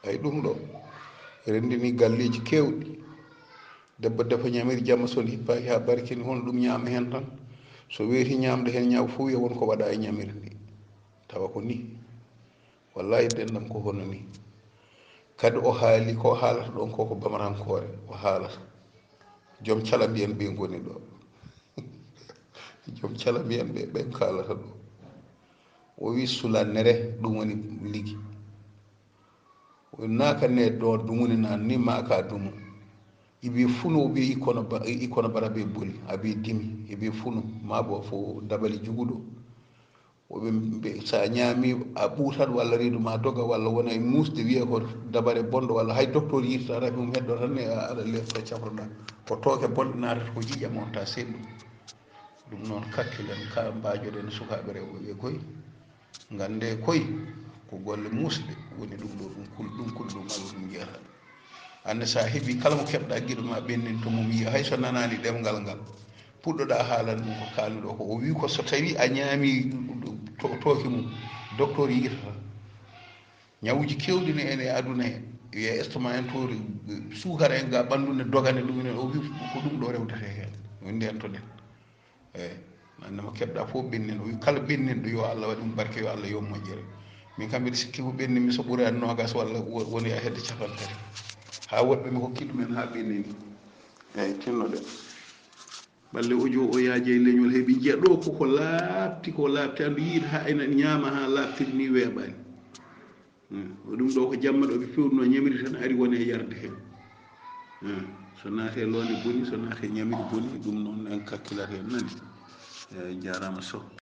ay ɗum ɗo rendini galleji kewɗi debbo defa ñamiri jamma son hippaki ha barkini hono ɗum ñama hen tan so weeti ñamde hen ñaaw fof wiya wonko waɗa e ñamiri ndi tawa ko ni wallahi dendam ko hono ni kadi o haali ko haalata ɗon koko bamarankore o haalata joom cala mbiyen ɓe goni ɗo joom cala mbiyen ɓe ɓen kalata ɗo o wi sula nere ɗum woni ligi naka ne ɗo ɗum woni nan ni maka dumu ibi funu o ɓi ikono bara ɓe boli aɓe dimi eɓe funu mabo fo dabali juguɗo oɓe sa ñaami a ɓuutat walla reedu ma doga walla wona e musde wiya ko dabare bonɗo walla hay docteur yirta rafi mum heddo tan ne aɗa lefta cafroɗa ko tooke bonɗe natata ko jiiƴam on ta seeɗu ɗum noon kakkilen ka mbajoɗen sukaɓe rewɓe ɓe koy gande koy ko golle musɗe woni ɗum ɗo ɗum kuli ɗum allah ɗum jeyata hande sa heeɓi kala mo keɓɗa guiɗo ma ɓennin to mum yiya hayso nanani ɗemgal ngal puɗɗoɗa haalande ɗum ko kalnuɗo ko o wi ko so tawi a ñaami tooke mum docteur yiyata ñawuji kewɗi ne ene aduna he wiye estomac en to sukara en ga ɓanndu ne dogane ɗumen o wi ko ɗum ɗo rewdete heen min ndentoɗen eyi nanne mo keɓɗa fof ɓennin o wi kala ɓenninɗo yo allah waɗi ɗum barke yo allah yo moƴƴere min kam mbiɗa sikki ko ɓenninmi so ɓuuri an nogas walla woni a hedde capan tati ha woɗɓe mi hokki ɗumen ha ɓennini eyi tinnoɗen balle audio o yaaje e leñol heeɓi jiya ɗo koko laabti andu yiita ha ene ñaama ha laabtiri ni weeɓani ɗum ɗo ko jamma ɗo ɓe pewnuno ñamiri tan ari woni e yarde hen so naate londe boni so naate ñamiri boni ɗum noon en kakkilata hen nani eyyi jarama Sow